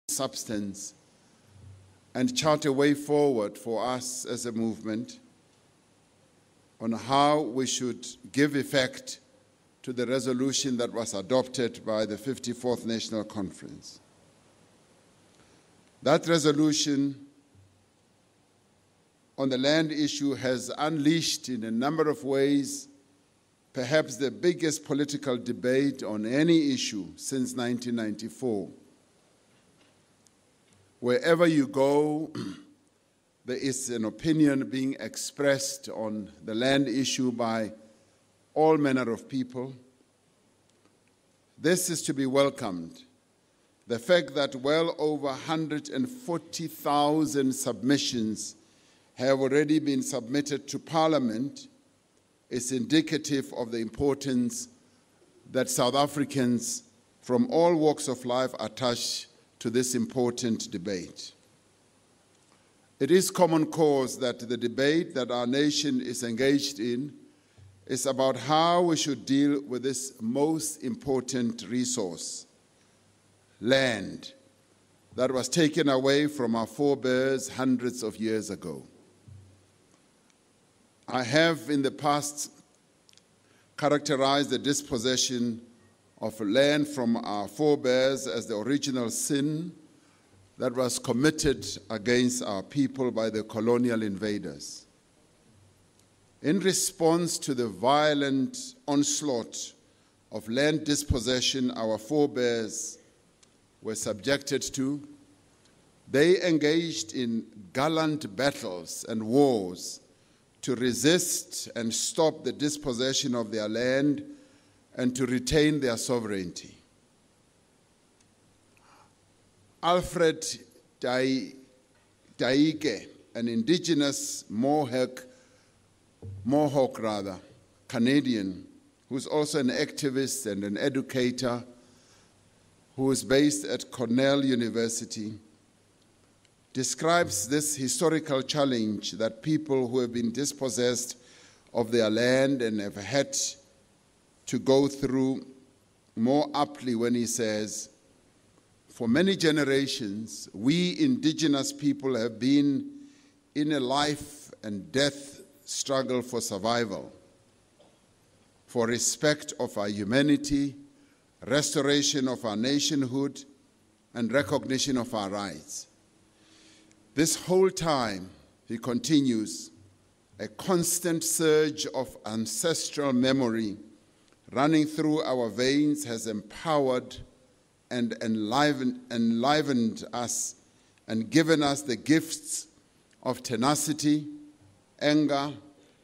substance and chart a way forward for us as a movement on how we should give effect to the resolution that was adopted by the 54th National Conference. That resolution on the land issue has unleashed in a number of ways perhaps the biggest political debate on any issue since 1994. Wherever you go, there is an opinion being expressed on the land issue by all manner of people. This is to be welcomed. The fact that well over 140,000 submissions have already been submitted to Parliament is indicative of the importance that South Africans from all walks of life attach to this important debate. It is common cause that the debate that our nation is engaged in is about how we should deal with this most important resource, land, that was taken away from our forebears hundreds of years ago. I have in the past characterized the dispossession of land from our forebears as the original sin that was committed against our people by the colonial invaders. In response to the violent onslaught of land dispossession our forebears were subjected to, they engaged in gallant battles and wars to resist and stop the dispossession of their land and to retain their sovereignty. Alfred Daike, an indigenous Mohawk Canadian, who's also an activist and an educator, who is based at Cornell University, describes this historical challenge that people who have been dispossessed of their land and have had to go through more aptly when he says, for many generations, we indigenous people have been in a life and death struggle for survival, for respect of our humanity, restoration of our nationhood, and recognition of our rights. This whole time, he continues, a constant surge of ancestral memory running through our veins has empowered and enlivened us and given us the gifts of tenacity, anger,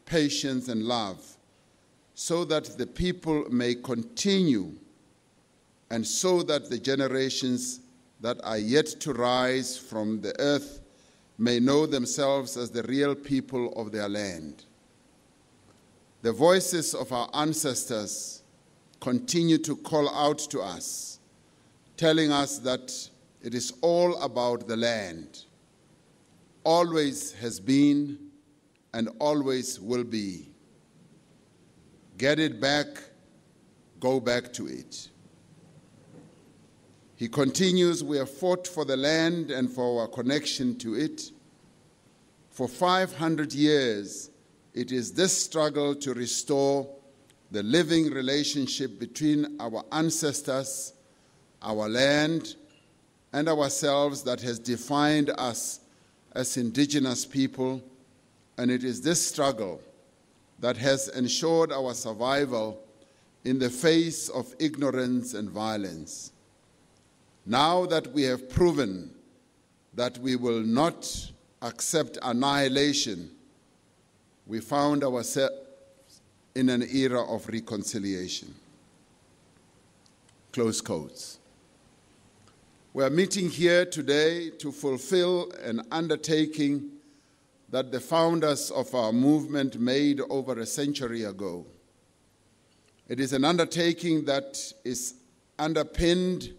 patience, and love, so that the people may continue and so that the generations that are yet to rise from the earth may know themselves as the real people of their land. The voices of our ancestors continue to call out to us, telling us that it is all about the land, always has been and always will be. Get it back, go back to it. He continues, we have fought for the land and for our connection to it. For 500 years, it is this struggle to restore the living relationship between our ancestors, our land, and ourselves that has defined us as indigenous people, and it is this struggle that has ensured our survival in the face of ignorance and violence. Now that we have proven that we will not accept annihilation, we found ourselves in an era of reconciliation. Close quotes. We are meeting here today to fulfill an undertaking that the founders of our movement made over a century ago. It is an undertaking that is underpinned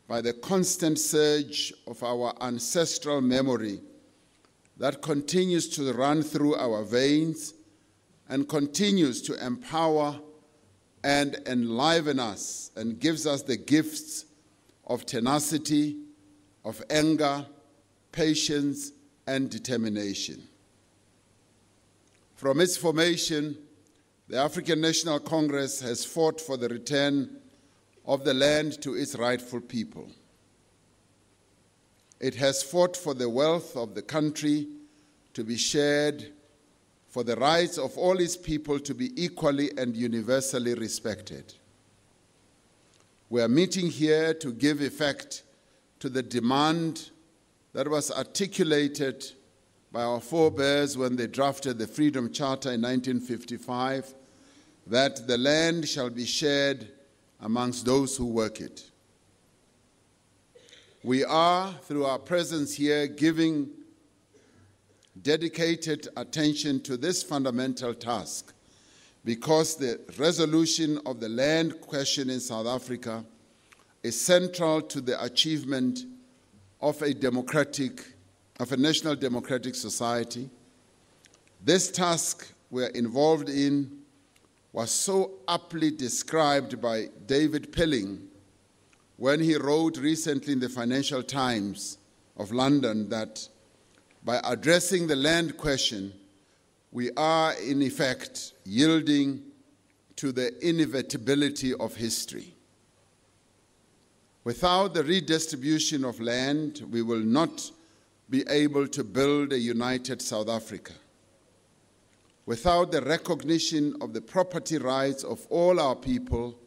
by the constant surge of our ancestral memory that continues to run through our veins and continues to empower and enliven us and gives us the gifts of tenacity, of anger, patience, and determination. From its formation, the African National Congress has fought for the return of the land to its rightful people. It has fought for the wealth of the country to be shared, for the rights of all its people to be equally and universally respected. We are meeting here to give effect to the demand that was articulated by our forebears when they drafted the Freedom Charter in 1955, that the land shall be shared amongst those who work it. We are, through our presence here, giving dedicated attention to this fundamental task because the resolution of the land question in South Africa is central to the achievement of a national democratic society. This task we are involved in was so aptly described by David Pilling when he wrote recently in the Financial Times of London that by addressing the land question, we are in effect yielding to the inevitability of history. Without the redistribution of land, we will not be able to build a united South Africa. Without the recognition of the property rights of all our people,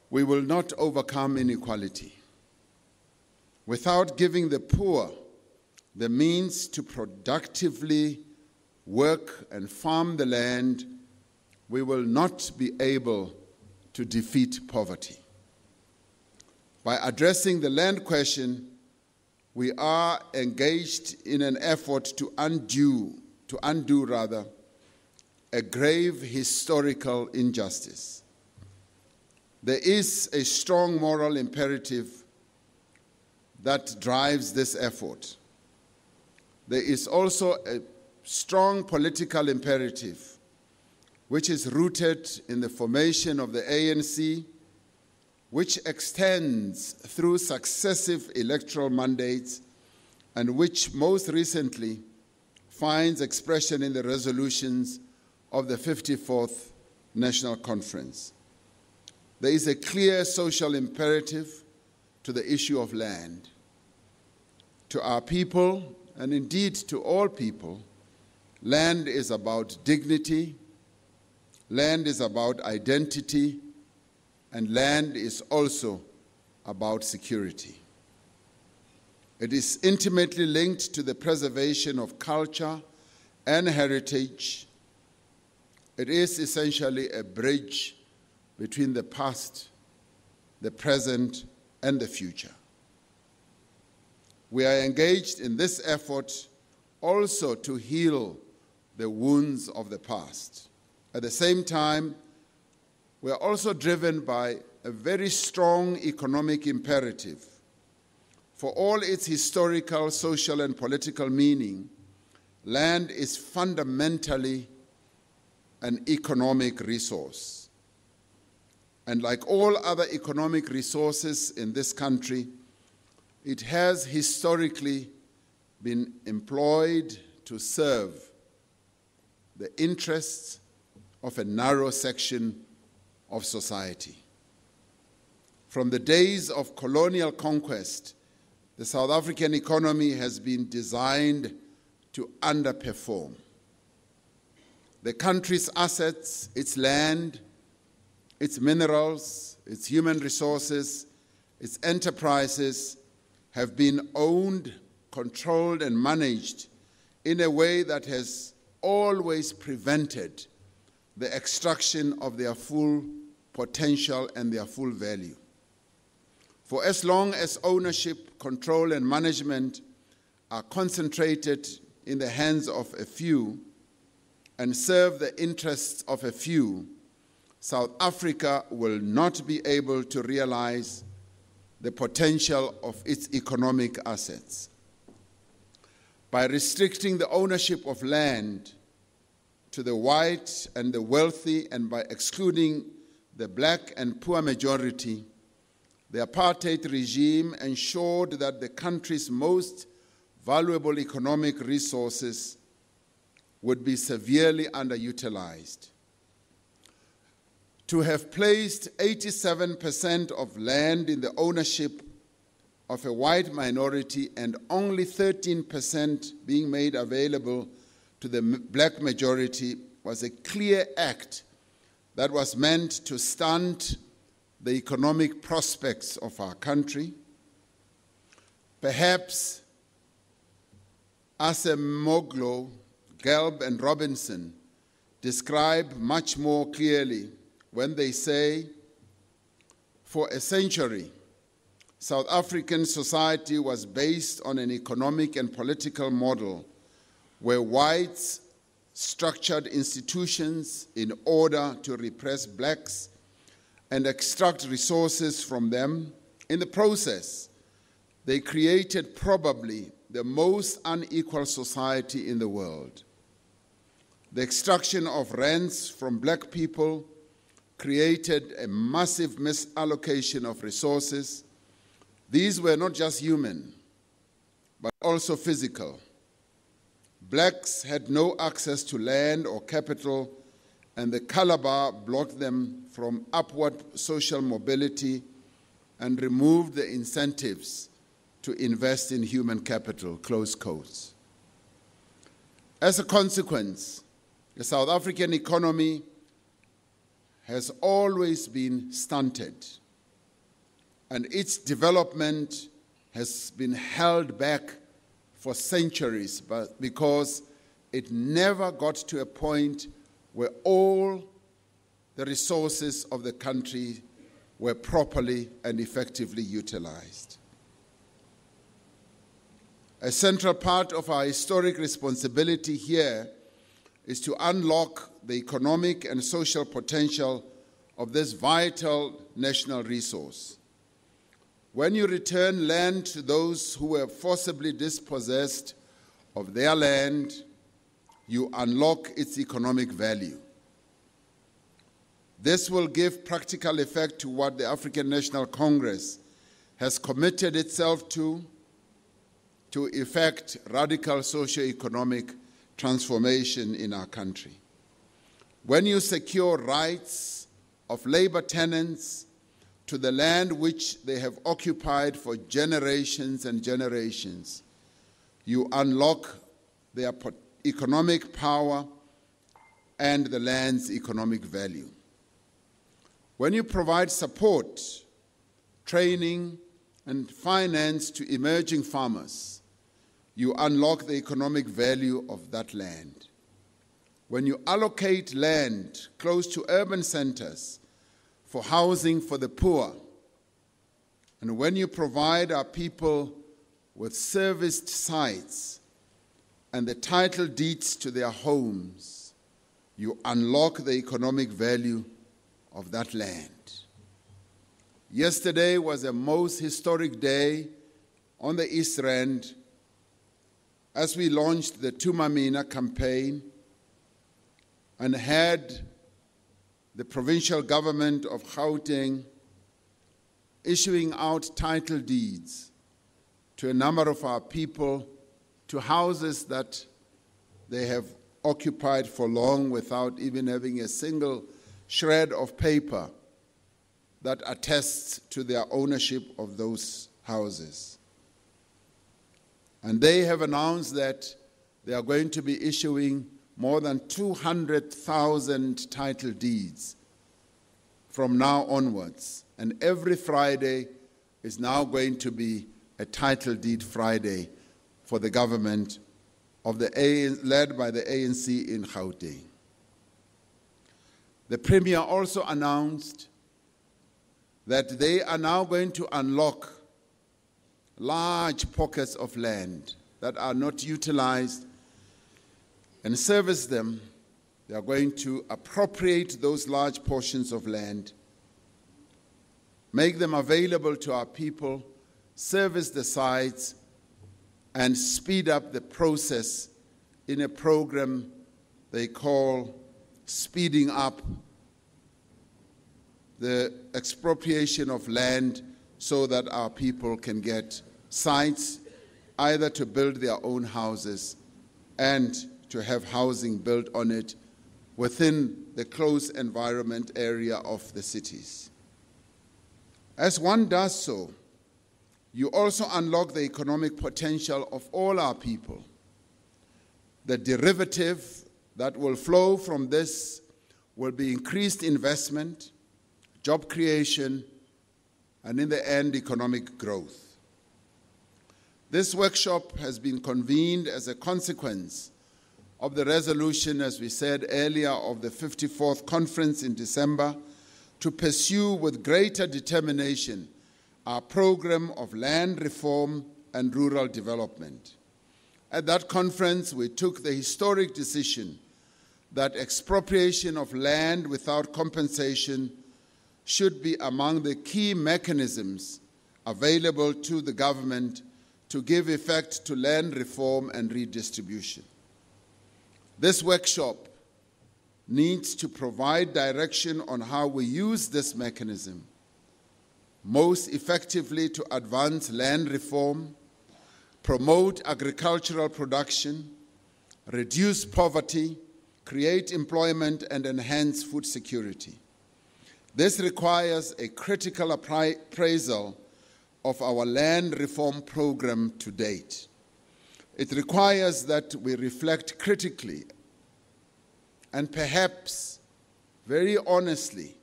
we will not overcome inequality. Without giving the poor the means to productively work and farm the land, we will not be able to defeat poverty. By addressing the land question, we are engaged in an effort to undo a grave historical injustice. There is a strong moral imperative that drives this effort. There is also a strong political imperative which is rooted in the formation of the ANC, which extends through successive electoral mandates and which most recently finds expression in the resolutions of the 54th National Conference. There is a clear social imperative to the issue of land. To our people, and indeed to all people, land is about dignity, land is about identity, and land is also about security. It is intimately linked to the preservation of culture and heritage. It is essentially a bridge between the past, the present, and the future. We are engaged in this effort also to heal the wounds of the past. At the same time, we are also driven by a very strong economic imperative. For all its historical, social, and political meaning, land is fundamentally an economic resource. And like all other economic resources in this country, it has historically been employed to serve the interests of a narrow section of society. From the days of colonial conquest, the South African economy has been designed to underperform. The country's assets, its land, its minerals, its human resources, its enterprises have been owned, controlled, and managed in a way that has always prevented the extraction of their full potential and their full value. For as long as ownership, control, and management are concentrated in the hands of a few and serve the interests of a few, South Africa will not be able to realize the potential of its economic assets. By restricting the ownership of land to the white and the wealthy and by excluding the black and poor majority, the apartheid regime ensured that the country's most valuable economic resources would be severely underutilized. To have placed 87% of land in the ownership of a white minority and only 13% being made available to the black majority was a clear act that was meant to stunt the economic prospects of our country. Perhaps Asemoglu, Gelb, and Robinson describe much more clearly when they say, for a century, South African society was based on an economic and political model where whites structured institutions in order to repress blacks and extract resources from them. In the process, they created probably the most unequal society in the world. The extraction of rents from black people created a massive misallocation of resources. These were not just human, but also physical. Blacks had no access to land or capital, and the Calabar blocked them from upward social mobility and removed the incentives to invest in human capital, close quotes. As a consequence, the South African economy has always been stunted, and its development has been held back for centuries because it never got to a point where all the resources of the country were properly and effectively utilized. A central part of our historic responsibility here is to unlock the economic and social potential of this vital national resource. When you return land to those who were forcibly dispossessed of their land, you unlock its economic value. This will give practical effect to what the African National Congress has committed itself to effect radical socio-economic transformation in our country. When you secure rights of labor tenants to the land which they have occupied for generations and generations, you unlock their economic power and the land's economic value. When you provide support, training, and finance to emerging farmers, you unlock the economic value of that land. When you allocate land close to urban centers for housing for the poor, and when you provide our people with serviced sites and the title deeds to their homes, you unlock the economic value of that land. Yesterday was a most historic day on the East Rand as we launched the Tumamina campaign and had the provincial government of Gauteng issuing out title deeds to a number of our people to houses that they have occupied for long without even having a single shred of paper that attests to their ownership of those houses. And they have announced that they are going to be issuing more than 200,000 title deeds from now onwards. And every Friday is now going to be a title deed Friday for the government of led by the ANC in Gauteng. The Premier also announced that they are now going to unlock large pockets of land that are not utilized and service them. They are going to appropriate those large portions of land, make them available to our people, service the sites, and speed up the process in a program they call Speeding Up the Expropriation of Land so that our people can get sites either to build their own houses and to have housing built on it within the close environment area of the cities. As one does so, you also unlock the economic potential of all our people. The derivative that will flow from this will be increased investment, job creation, and in the end, economic growth. This workshop has been convened as a consequence of the resolution, as we said earlier, of the 54th conference in December to pursue with greater determination our program of land reform and rural development. At that conference, we took the historic decision that expropriation of land without compensation should be among the key mechanisms available to the government to give effect to land reform and redistribution. This workshop needs to provide direction on how we use this mechanism most effectively to advance land reform, promote agricultural production, reduce poverty, create employment, and enhance food security. This requires a critical appraisal of our land reform program to date. It requires that we reflect critically and perhaps very honestly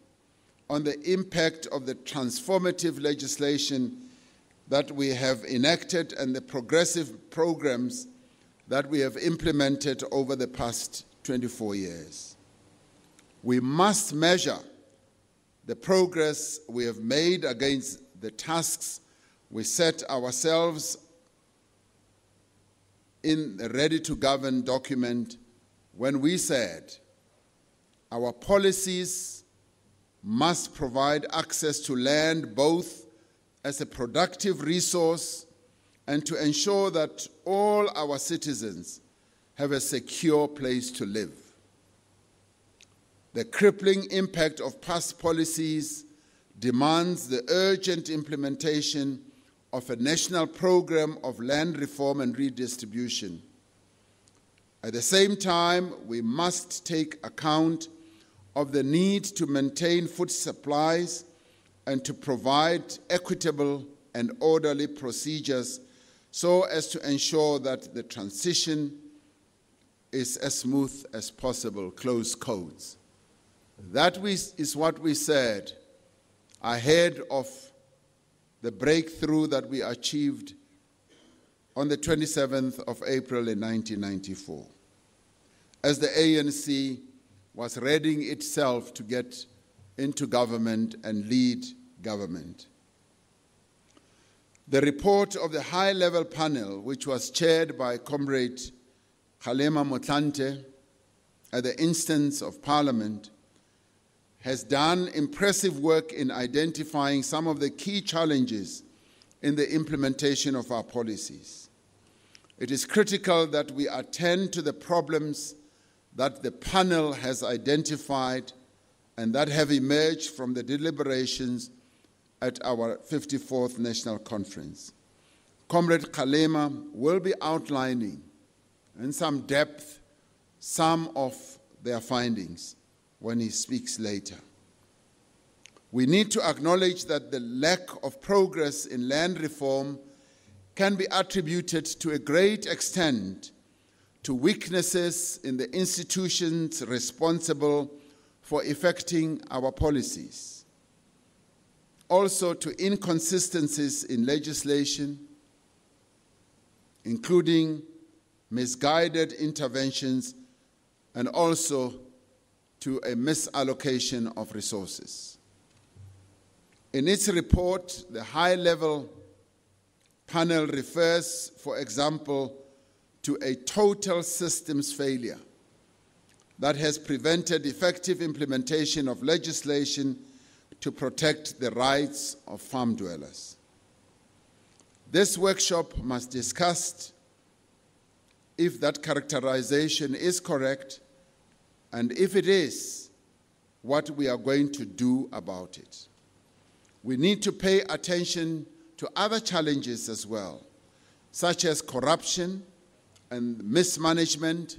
on the impact of the transformative legislation that we have enacted and the progressive programs that we have implemented over the past 24 years. We must measure the progress we have made against the tasks we set ourselves in the Ready to Govern document when we said our policies must provide access to land both as a productive resource and to ensure that all our citizens have a secure place to live. The crippling impact of past policies demands the urgent implementation of a national program of land reform and redistribution. At the same time, we must take account of the need to maintain food supplies and to provide equitable and orderly procedures so as to ensure that the transition is as smooth as possible, close quotes. That is what we said ahead of the breakthrough that we achieved on the 27th of April in 1994, as the ANC was readying itself to get into government and lead government. The report of the high-level panel, which was chaired by Comrade Kgalema Motlanthe at the instance of Parliament, has done impressive work in identifying some of the key challenges in the implementation of our policies. It is critical that we attend to the problems that the panel has identified and that have emerged from the deliberations at our 54th National Conference. Comrade Kgalema will be outlining in some depth some of their findings when he speaks later. We need to acknowledge that the lack of progress in land reform can be attributed to a great extent to weaknesses in the institutions responsible for effecting our policies. Also to inconsistencies in legislation, including misguided interventions, and also to a misallocation of resources. In its report, the high-level panel refers, for example, to a total systems failure that has prevented effective implementation of legislation to protect the rights of farm dwellers. This workshop must discuss if that characterization is correct, and if it is, what we are going to do about it. we need to pay attention to other challenges as well, such as corruption and mismanagement,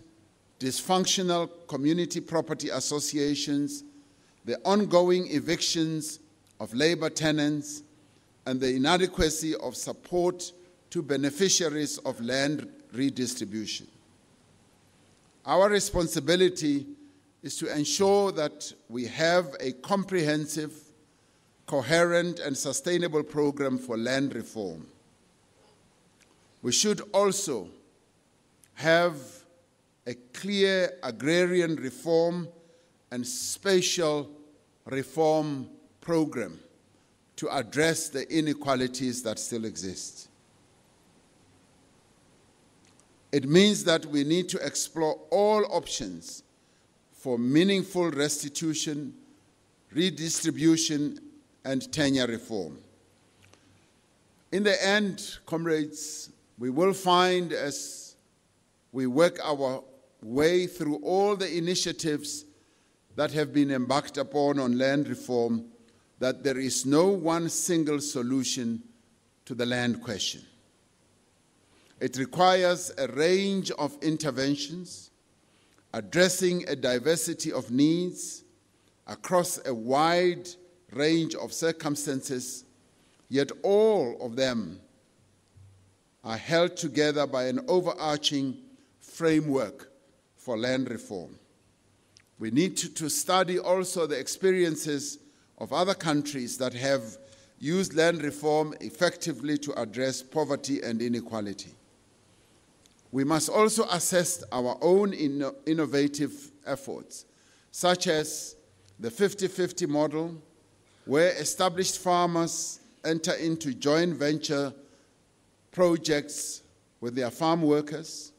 dysfunctional community property associations, the ongoing evictions of labor tenants, and the inadequacy of support to beneficiaries of land redistribution. Our responsibility is to ensure that we have a comprehensive, coherent, and sustainable program for land reform. We should also have a clear agrarian reform and spatial reform program to address the inequalities that still exist. It means that we need to explore all options for meaningful restitution, redistribution, and tenure reform. In the end, comrades, we will find as we work our way through all the initiatives that have been embarked upon on land reform that there is no one single solution to the land question. It requires a range of interventions, addressing a diversity of needs across a wide range of circumstances, yet all of them are held together by an overarching framework for land reform. We need to study also the experiences of other countries that have used land reform effectively to address poverty and inequality. We must also assess our own innovative efforts, such as the 50-50 model, where established farmers enter into joint venture projects with their farm workers.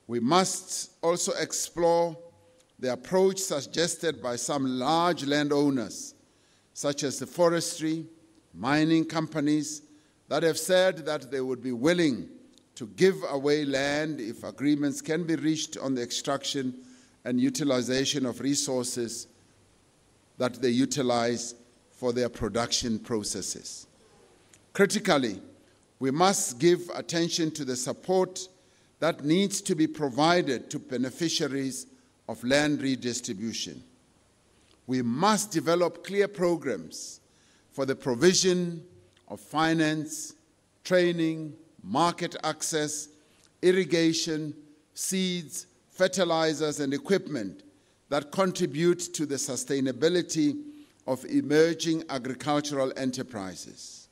We must also explore the approach suggested by some large landowners, such as the forestry, mining companies, that have said that they would be willing to give away land if agreements can be reached on the extraction and utilization of resources that they utilize for their production processes. Critically, we must give attention to the support that needs to be provided to beneficiaries of land redistribution. We must develop clear programs for the provision of finance, training, market access, irrigation, seeds, fertilizers, and equipment that contribute to the sustainability of emerging agricultural enterprises.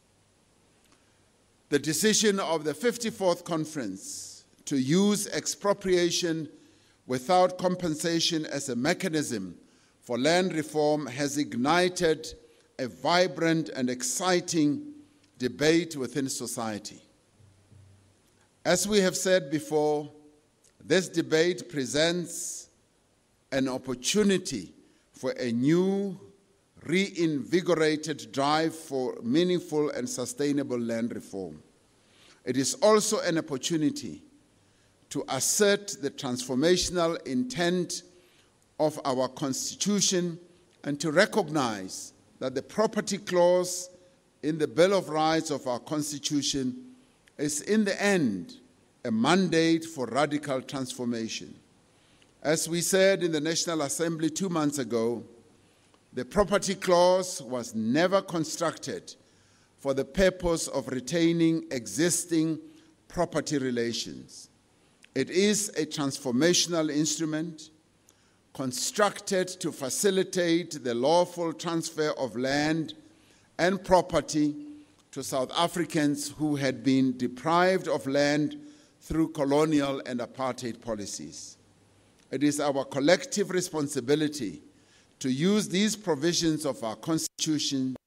The decision of the 54th Conference to use expropriation without compensation as a mechanism for land reform has ignited a vibrant and exciting debate within society. As we have said before, this debate presents an opportunity for a new, reinvigorated drive for meaningful and sustainable land reform. It is also an opportunity to assert the transformational intent of our Constitution and to recognize that the property clause in the Bill of Rights of our Constitution is in the end a mandate for radical transformation. As we said in the National Assembly 2 months ago, the property clause was never constructed for the purpose of retaining existing property relations. It is a transformational instrument constructed to facilitate the lawful transfer of land and property to South Africans who had been deprived of land through colonial and apartheid policies. It is our collective responsibility to use these provisions of our Constitution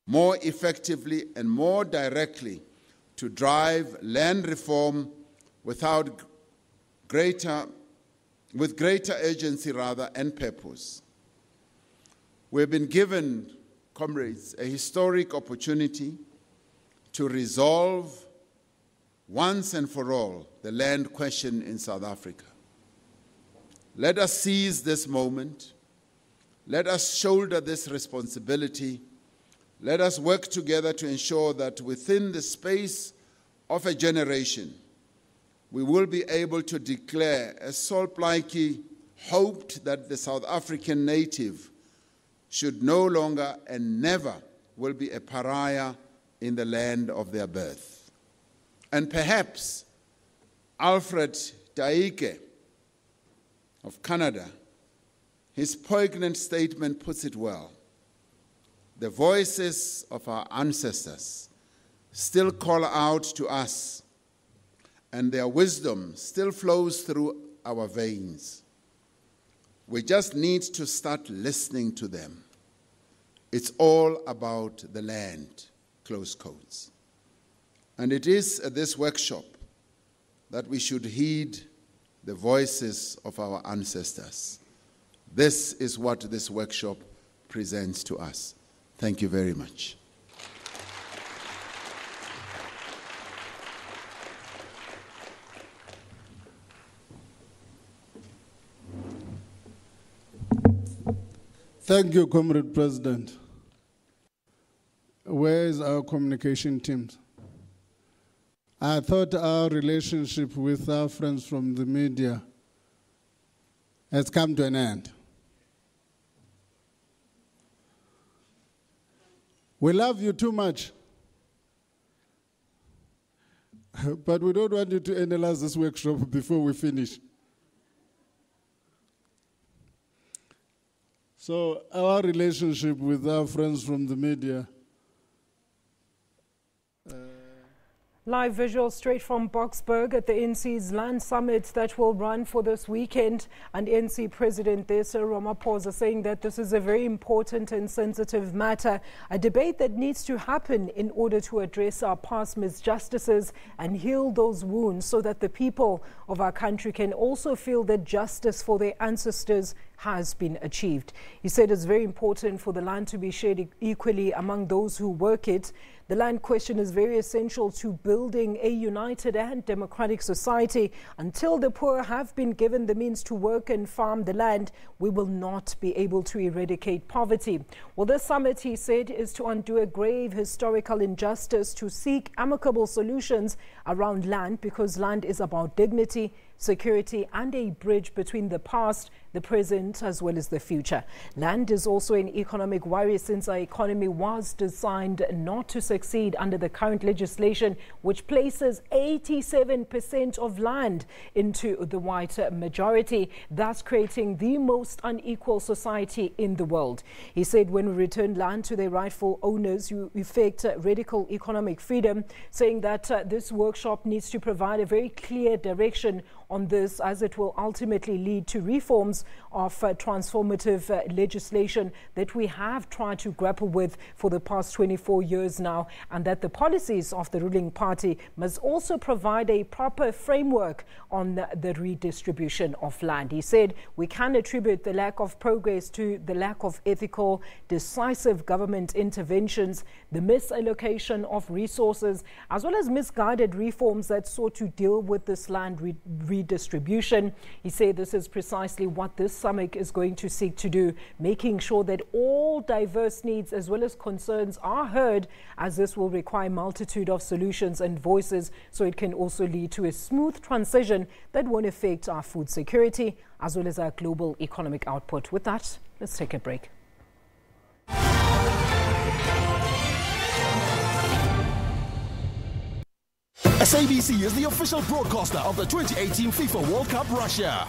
more effectively and more directly to drive land reform with greater urgency and purpose. We've been given, comrades, a historic opportunity to resolve once and for all the land question in South Africa. Let us seize this moment. Let us shoulder this responsibility Let us work together to ensure that within the space of a generation, we will be able to declare, as Sol Plaatje hoped, that the South African native should no longer and never will be a pariah in the land of their birth. And perhaps Alfred Taike of Canada, his poignant statement puts it well. The voices of our ancestors still call out to us, and their wisdom still flows through our veins. We just need to start listening to them. It's all about the land, close quotes. And it is at this workshop that we should heed the voices of our ancestors. This is what this workshop presents to us. Thank you very much. Thank you, Comrade President. Where is our communication team? I thought our relationship with our friends from the media has come to an end. We love you too much, but we don't want you to analyze this workshop before we finish. So our relationship with our friends from the media. Live visual straight from Boksburg at the ANC's Land Summit that will run for this weekend. And ANC President Cyril Ramaphosa saying that this is a very important and sensitive matter, a debate that needs to happen in order to address our past misjustices and heal those wounds so that the people of our country can also feel that justice for their ancestors has been achieved. He said it's very important for the land to be shared equally among those who work it. The land question is very essential to building a united and democratic society. Until the poor have been given the means to work and farm the land, we will not be able to eradicate poverty. Well, this summit, he said, is to undo a grave historical injustice, to seek amicable solutions around land, because land is about dignity, security, and a bridge between the past, the present, as well as the future. Land is also an economic worry, since our economy was designed not to succeed under the current legislation, which places 87% of land into the white majority, thus creating the most unequal society in the world. He said when we return land to their rightful owners, you effect radical economic freedom, saying that this workshop needs to provide a very clear direction on this, as it will ultimately lead to reforms of transformative legislation that we have tried to grapple with for the past 24 years now, and that the policies of the ruling party must also provide a proper framework on the redistribution of land. He said we can attribute the lack of progress to the lack of ethical, decisive government interventions, the misallocation of resources, as well as misguided reforms that sought to deal with this land redistribution. He said this is precisely what this summit is going to seek to do, making sure that all diverse needs as well as concerns are heard, as this will require a multitude of solutions and voices, so it can also lead to a smooth transition that won't affect our food security as well as our global economic output. With that, let's take a break. SABC is the official broadcaster of the 2018 FIFA World Cup Russia.